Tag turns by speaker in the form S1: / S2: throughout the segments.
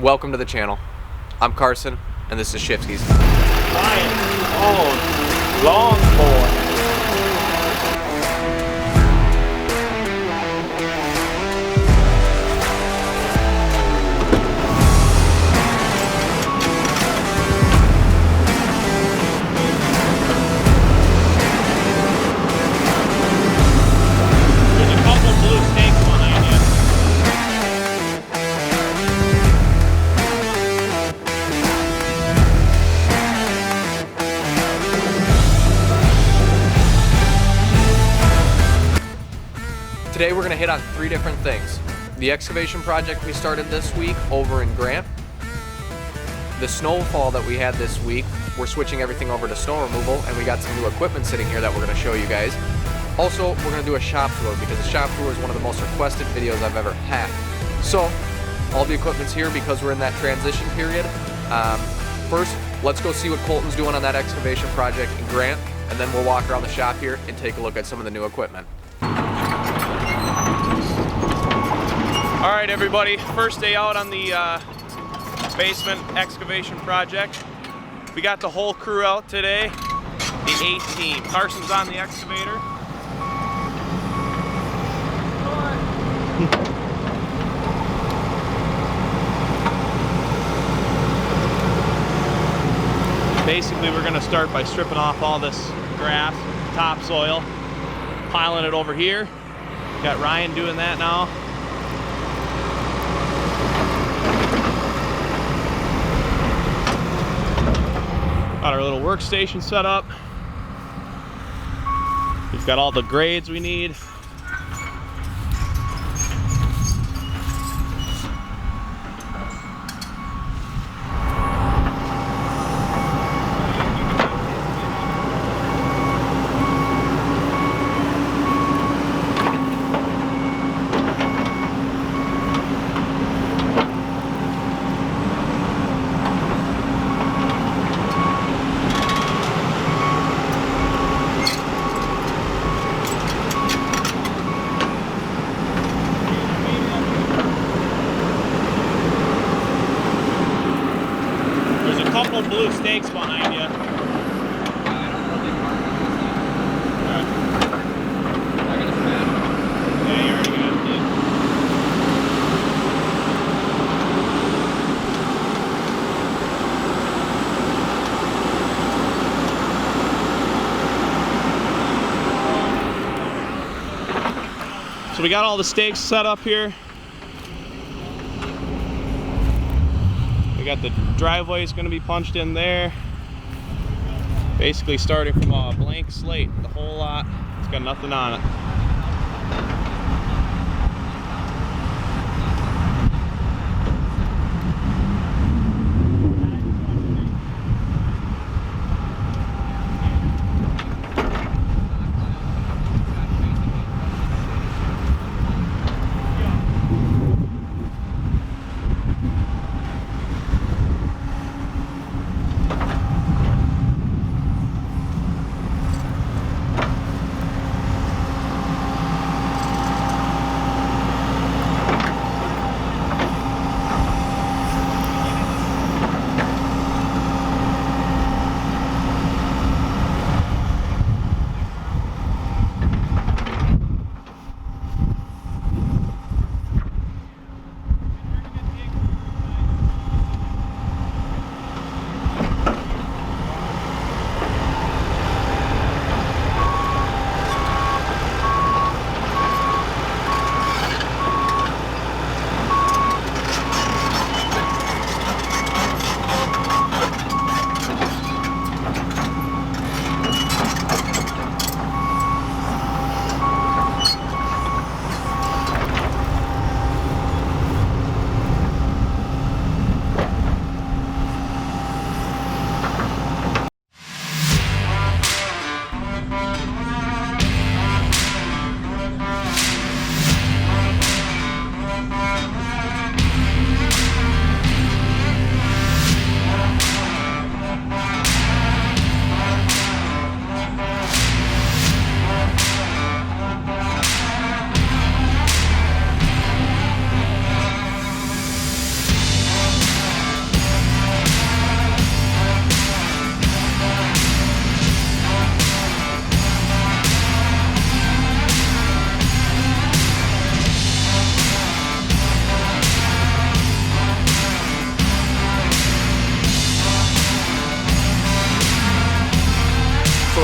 S1: Welcome to the channel. I'm Carson, and this is Schifsky's.
S2: Long boy.
S1: Today we're going to hit on 3 different things. The excavation project we started this week over in Grant. The snowfall that we had this week, we're switching everything over to snow removal, and we got some new equipment sitting here that we're going to show you guys. Also, we're going to do a shop tour because the shop tour is one of the most requested videos I've ever had. So, all the equipment's here because we're in that transition period. First, let's go see what Colton's doing on that excavation project in Grant, and then we'll walk around the shop here and take a look at some of the new equipment.
S2: All right, everybody, first day out on the basement excavation project. We got the whole crew out today, the A team. Carson's on the excavator. Basically, we're gonna start by stripping off all this grass, topsoil, piling it over here. Got Ryan doing that now. Got our little workstation set up. We've got all the grades we need. Couple blue stakes behind you. So we got all the stakes set up here. We got the driveway is going to be punched in there. Basically starting from a blank slate, the whole lot. It's got nothing on it.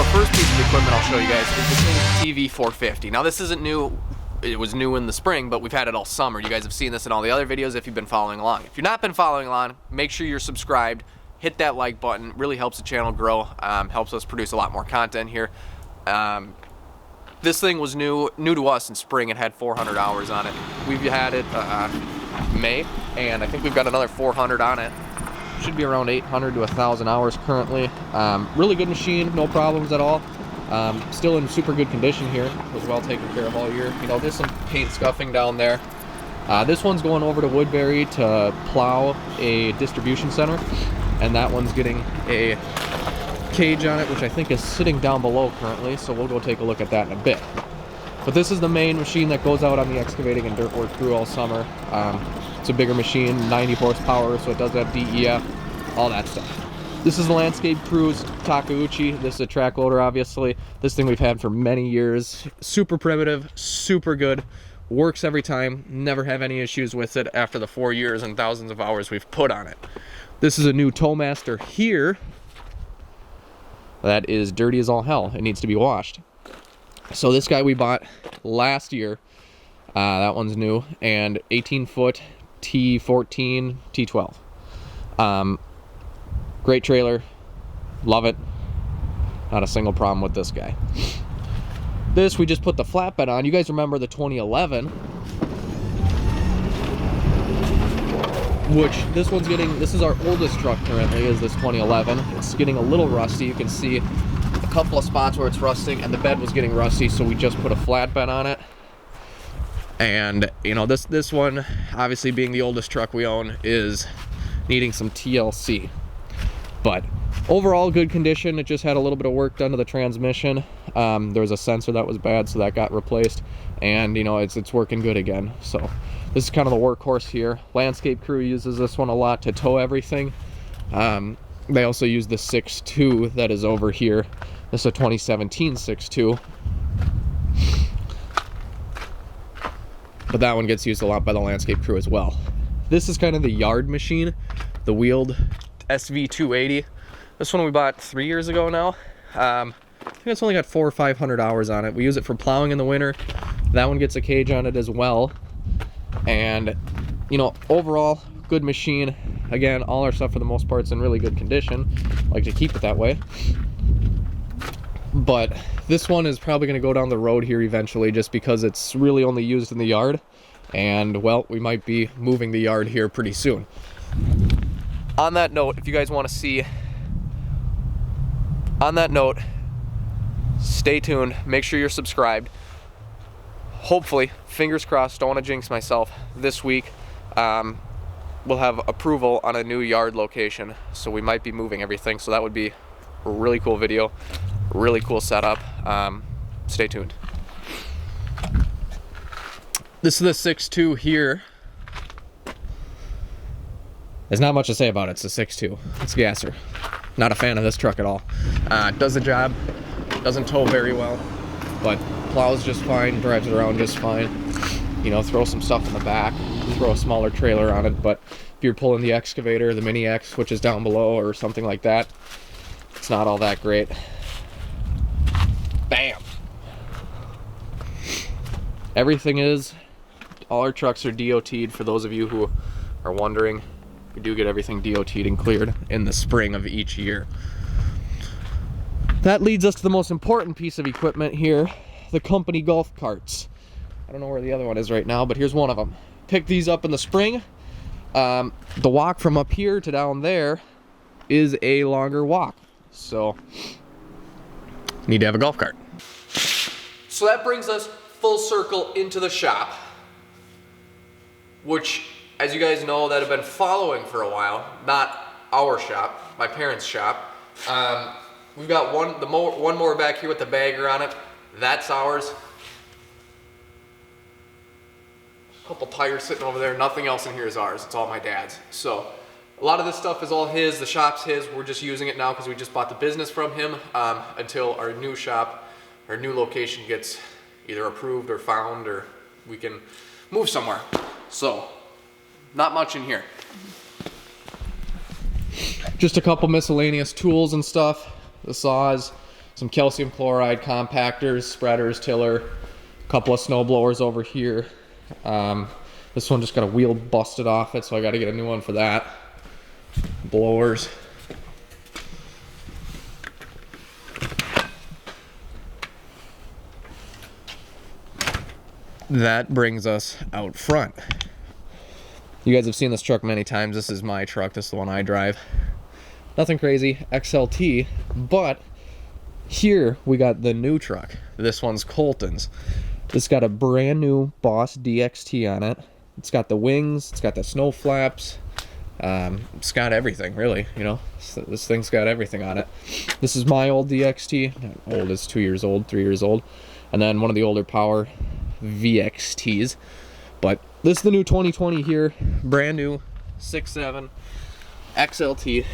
S1: the first piece of equipment I'll show you guys is this new TV 450. Now this isn't new, it was new in the spring, but we've had it all summer. You guys have seen this in all the other videos if you've been following along. If you've not been following along, make sure you're subscribed, hit that like button, it really helps the channel grow, helps us produce a lot more content here. This thing was new to us in spring. It had 400 hours on it. We've had it May, and I think we've got another 400 on it. Should be around 800 to 1,000 hours currently. Really good machine, no problems at all. Still in super good condition here. Was well taken care of all year. You know, there's some paint scuffing down there. This one's going over to Woodbury to plow a distribution center, and that one's getting a cage on it, which I think is sitting down below currently, so we'll go take a look at that in a bit. But this is the main machine that goes out on the excavating and dirt work crew all summer. It's a bigger machine, 90 horsepower, so it does have DEF, all that stuff. This is the landscape crew's Takeuchi. This is a track loader, obviously. This thing we've had for many years. Super primitive, super good, works every time, never have any issues with it after the 4 years and thousands of hours we've put on it. This is a new Towmaster here. That is dirty as all hell. It needs to be washed. So this guy we bought last year. That one's new, and 18-foot T14, T12. Great trailer. Love it. Not a single problem with this guy. This, we just put the flatbed on. You guys remember the 2011, which this one's getting, this is our oldest truck currently, is this 2011. It's getting a little rusty. You can see a couple of spots where it's rusting, and the bed was getting rusty, so we just put a flatbed on it. And you know, this one, obviously being the oldest truck we own, is needing some TLC. But overall good condition. It just had a little bit of work done to the transmission. There was a sensor that was bad, so that got replaced, and you know, it's working good again. So this is kind of the workhorse here. Landscape crew uses this one a lot to tow everything. They also use the 6.2 that is over here. This is a 2017 6.2. But that one gets used a lot by the landscape crew as well. This is kind of the yard machine, the wheeled SV280. This one we bought 3 years ago now. I think it's only got 400 or 500 hours on it. We use it for plowing in the winter. That one gets a cage on it as well. And you know, overall good machine. Again, all our stuff for the most part is in really good condition. I like to keep it that way. But this one is probably going to go down the road here eventually, just because it's really only used in the yard, and well, we might be moving the yard here pretty soon. On that note, if you guys want to see, on that note, stay tuned, make sure you're subscribed. Hopefully, fingers crossed, don't want to jinx myself, this week we'll have approval on a new yard location, so we might be moving everything, so that would be a really cool video. Really cool setup. Stay tuned. This is the 6.2 here. There's not much to say about it. It's a 6.2. It's a gasser. Not a fan of this truck at all. Does the job. Doesn't tow very well, but plows just fine. Drives it around just fine. You know, throw some stuff in the back. Throw a smaller trailer on it. But if you're pulling the Excavator, the Mini X, which is down below, or something like that, it's not all that great. Bam! Everything is, all our trucks are DOT'd. For those of you who are wondering, we do get everything DOT'd and cleared in the spring of each year. That leads us to the most important piece of equipment here, the company golf carts. I don't know where the other one is right now, but here's one of them. Picked these up in the spring. The walk from up here to down there is a longer walk, so need to have a golf cart. So that brings us full circle into the shop, which, as you guys know that have been following for a while, not our shop, my parents' shop. We've got one more back here with the bagger on it. That's ours. A couple tires sitting over there. Nothing else in here is ours. It's all my dad's. So a lot of this stuff is all his. The shop's his. We're just using it now because we just bought the business from him until our new shop, our new location gets either approved or found, or we can move somewhere. So not much in here. Just a couple miscellaneous tools and stuff. The saws, some calcium chloride compactors, spreaders, tiller, a couple of snow blowers over here. This one just got a wheel busted off it, so I got to get a new one for that. Blowers. That brings us out front. You guys have seen this truck many times. This is my truck. This is the one I drive. Nothing crazy, XLT, but here we got the new truck. This one's Colton's. This got a brand new Boss DXT on it. It's got the wings, it's got the snow flaps, it's got everything, really, you know. This thing's got everything on it. This is my old DXT. Not old, it's 2 years old, 3 years old. And then one of the older Power VXTs. But this is the new 2020 here, brand new 6.7 XLT.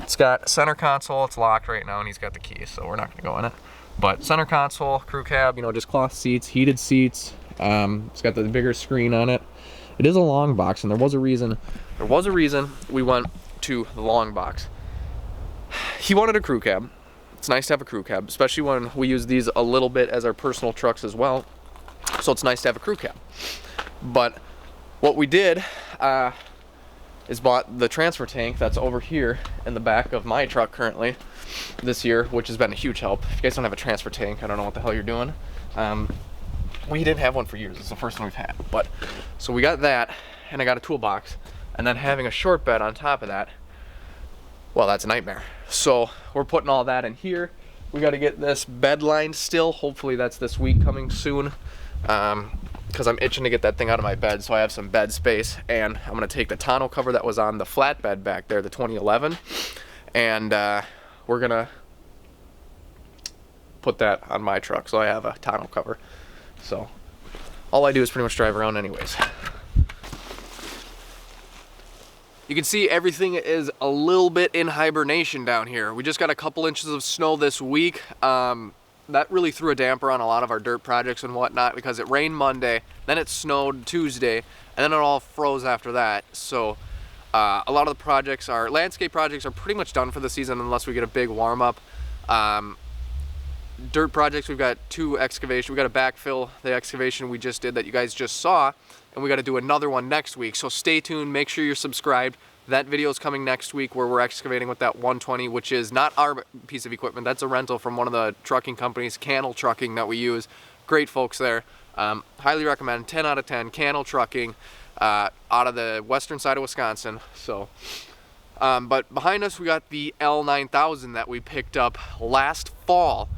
S1: It's got center console. It's locked right now, and he's got the key, so we're not going to go in it. But center console, crew cab, you know, just cloth seats, heated seats. It's got the bigger screen on it. It is a long box, and there was a reason we went to the long box. He wanted a crew cab. It's nice to have a crew cab, especially when we use these a little bit as our personal trucks as well. So it's nice to have a crew cab. But what we did is bought the transfer tank that's over here in the back of my truck currently this year, which has been a huge help. If you guys don't have a transfer tank, I don't know what the hell you're doing. We didn't have one for years. It's the first one we've had. But so we got that, and I got a toolbox, and then having a short bed on top of that, well, that's a nightmare. So we're putting all that in here. We got to get this bed lined still. Hopefully that's this week, coming soon. Because I'm itching to get that thing out of my bed, so I have some bed space. And I'm going to take the tonneau cover that was on the flatbed back there, the 2011, and we're going to put that on my truck, so I have a tonneau cover. So all I do is pretty much drive around anyways. You can see everything is a little bit in hibernation down here. We just got a couple inches of snow this week. That really threw a damper on a lot of our dirt projects and whatnot, because it rained Monday, then it snowed Tuesday, and then it all froze after that. So a lot of the projects, our landscape projects, are pretty much done for the season unless we get a big warm up. Dirt projects, we've got 2 excavation. We got to backfill the excavation we just did that you guys just saw, and we got to do another one next week. So stay tuned, make sure you're subscribed. That video is coming next week, where we're excavating with that 120, which is not our piece of equipment. That's a rental from one of the trucking companies, Cannell Trucking, that we use. Great folks there. Highly recommend. 10 out of 10. Cannell Trucking, out of the western side of Wisconsin. So, but behind us we got the L9000 that we picked up last fall.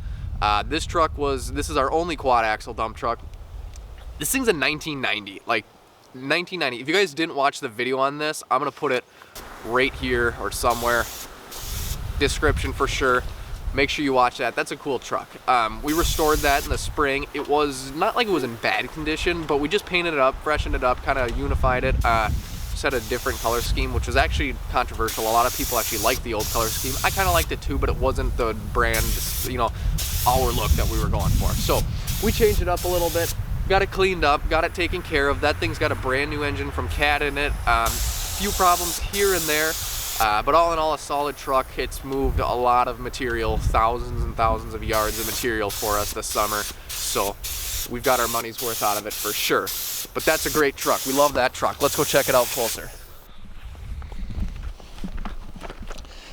S1: This is our only quad axle dump truck. This thing's a 1990, like 1990. If you guys didn't watch the video on this, I'm gonna put it right here or somewhere, description for sure. Make sure you watch that. That's a cool truck. We restored that in the spring. It was not like it was in bad condition, but we just painted it up, freshened it up, kind of unified it. Just had a different color scheme, which was actually controversial. A lot of people actually liked the old color scheme. I kind of liked it too, but it wasn't the brand, you know, our look that we were going for. So we changed it up a little bit, got it cleaned up, got it taken care of. That thing's got a brand new engine from Cat in it. Few problems here and there, but all in all, a solid truck. It's moved a lot of material, thousands and thousands of yards of material for us this summer. So we've got our money's worth out of it for sure. But that's a great truck. We love that truck. Let's go check it out closer.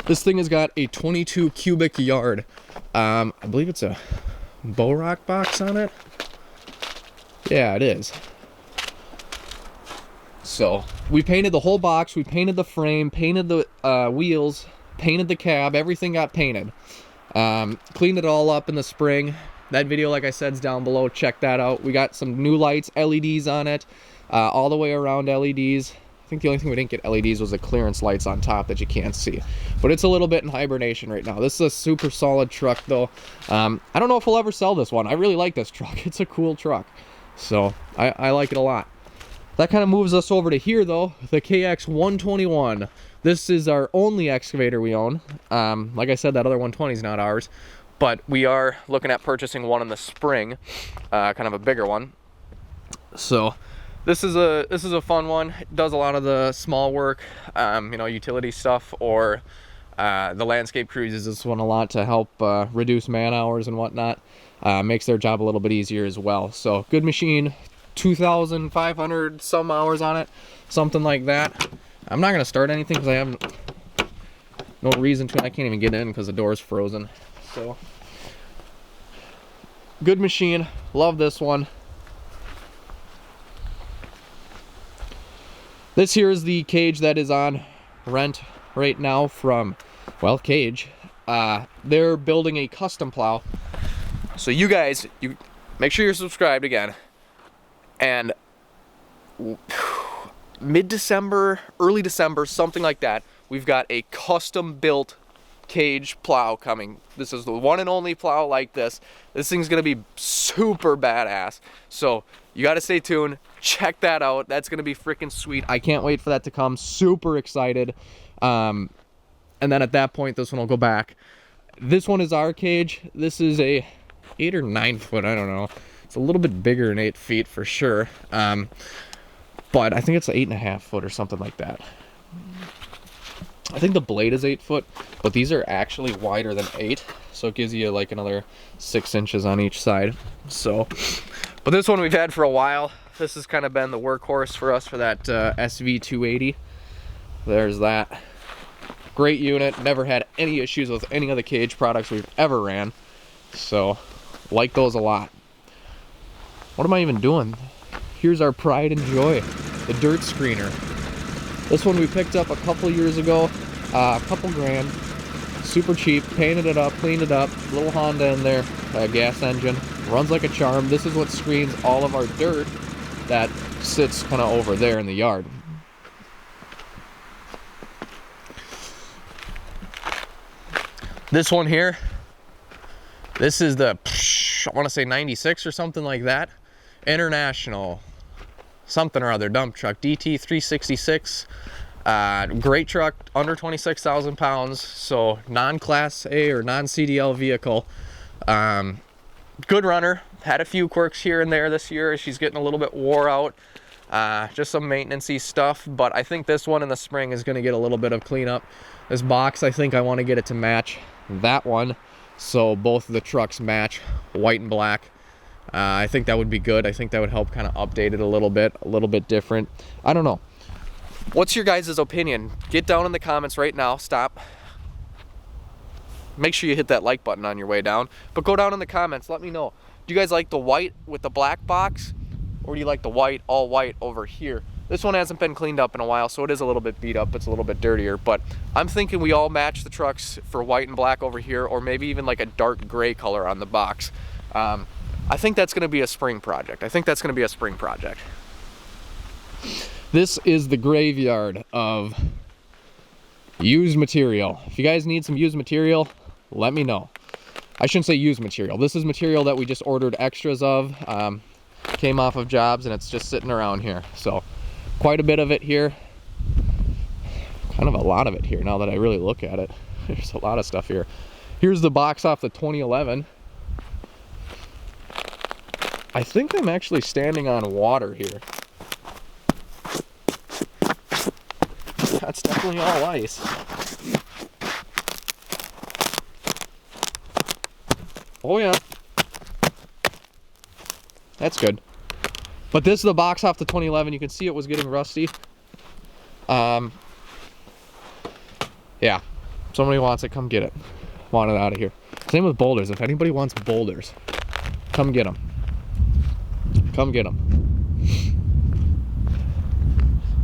S1: This thing has got a 22 cubic yard. I believe it's a bow rock box on it. Yeah, it is. So we painted the whole box, we painted the frame, painted the wheels, painted the cab, everything got painted. Cleaned it all up in the spring. That video, like I said, is down below. Check that out. We got some new lights, LEDs on it, all the way around LEDs. I think the only thing we didn't get LEDs was the clearance lights on top that you can't see. But it's a little bit in hibernation right now. This is a super solid truck though. I don't know if we'll ever sell this one. I really like this truck. It's a cool truck. So I like it a lot. That kind of moves us over to here though, the KX 121. This is our only excavator we own. Like I said, that other 120 is not ours, but we are looking at purchasing one in the spring, kind of a bigger one. So this is a fun one. It does a lot of the small work, you know, utility stuff, or The landscape crew uses this one a lot to help reduce man hours and whatnot. Makes their job a little bit easier as well. So good machine, 2,500 some hours on it, something like that. I'm not gonna start anything because I have no reason to. I can't even get in because the door's frozen. So good machine, love this one. This here is the cage that is on rent right now from, well, Cage. They're building a custom plow. So you guys, you make sure you're subscribed again. And mid-December, early December, something like that, we've got a custom built Cage plow coming. This is the one and only plow like this. This thing's gonna be super badass. So you gotta stay tuned, check that out. That's gonna be freaking sweet. I can't wait for that to come. Super excited. And then at that point, this one will go back. This one is our cage. This is a 8 or 9 foot, I don't know. It's a little bit bigger than 8 feet for sure. But I think it's 8.5 foot or something like that. I think the blade is 8 foot, but these are actually wider than 8. So it gives you like another 6 inches on each side. So, but this one we've had for a while. This has kind of been the workhorse for us for that SV280. There's that. Great unit. Never had any issues with any of the Cage products we've ever ran. So, like those a lot. What am I even doing? Here's our pride and joy, the dirt screener. This one we picked up a couple years ago, a couple grand, super cheap, painted it up, cleaned it up, little Honda in there, gas engine, runs like a charm. This is what screens all of our dirt that sits kind of over there in the yard. This one here, this is the, I want to say 96 or something like that, International something or other dump truck, DT 366. Great truck, under 26,000 pounds, so non-class A or non-CDL vehicle. Good runner, had a few quirks here and there this year. She's getting a little bit wore out, just some maintenance-y stuff, but I think this one in the spring is going to get a little bit of cleanup. This box, I think I want to get it to match that one, so both of the trucks match, white and black. I think that would be good. I think that would help kind of update it a little bit different. I don't know. What's your guys' opinion? Get down in the comments right now. Stop. Make sure you hit that like button on your way down. But go down in the comments. Let me know. Do you guys like the white with the black box? Or do you like the white, all white over here? This one hasn't been cleaned up in a while, so it is a little bit beat up. It's a little bit dirtier. But I'm thinking we all match the trucks for white and black over here, or maybe even like a dark gray color on the box. I think that's going to be a spring project. This is the graveyard of used material. If you guys need some used material, let me know. I shouldn't say used material. This is material that we just ordered extras of. Came off of jobs and it's just sitting around here. So quite a bit of it here. Kind of a lot of it here now that I really look at it. There's a lot of stuff here. Here's the box off the 2011. I think I'm actually standing on water here. That's definitely all ice. Oh yeah. That's good. But this is the box off the 2011. You can see it was getting rusty. Yeah. Somebody wants it, come get it. Want it out of here. Same with boulders. If anybody wants boulders, come get them. Come get them.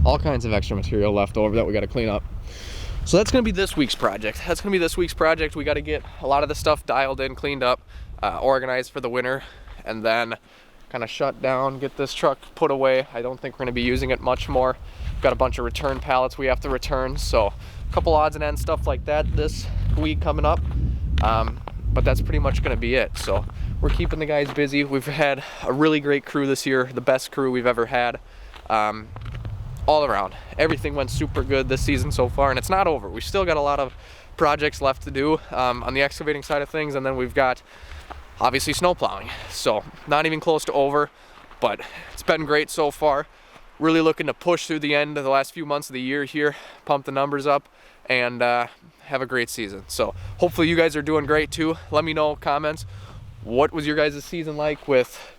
S1: All kinds of extra material left over that we got to clean up. So that's going to be this week's project. We got to get a lot of the stuff dialed in, cleaned up, organized for the winter, and then kind of shut down, get this truck put away. I don't think we're going to be using it much more. Got a bunch of return pallets we have to return, so a couple odds and ends stuff like that this week coming up. But that's pretty much going to be it. So we're keeping the guys busy. We've had a really great crew this year, the best crew we've ever had. All around, everything went super good this season so far, and it's not over. We've still got a lot of projects left to do on the excavating side of things, and then we've got obviously snow plowing. So not even close to over, but it's been great so far. really looking to push through the end of the last few months of the year here, pump the numbers up, and have a great season. So hopefully you guys are doing great too. Let me know comments. What was your guys' season like with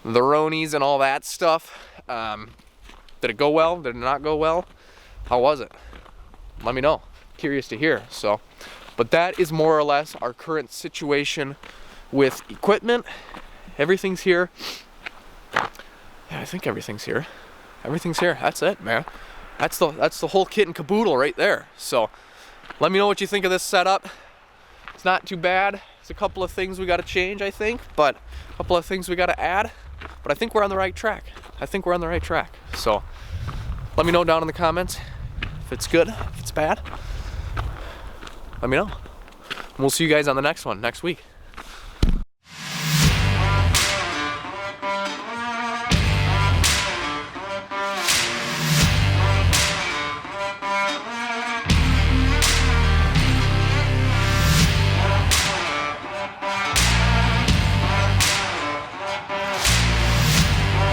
S1: the Ronies and all that stuff? Did it go well? Did it not go well? How was it? Let me know. Curious to hear. So, but that is more or less our current situation with equipment. Everything's here. Yeah, I think everything's here. Everything's here. That's it, man. That's the whole kit and caboodle right there. So, let me know what you think of this setup. It's not too bad. There's a couple of things we got to change, I think, but a couple of things we got to add. But I think we're on the right track. So, let me know down in the comments if it's good, if it's bad. Let me know. And we'll see you guys on the next one next week.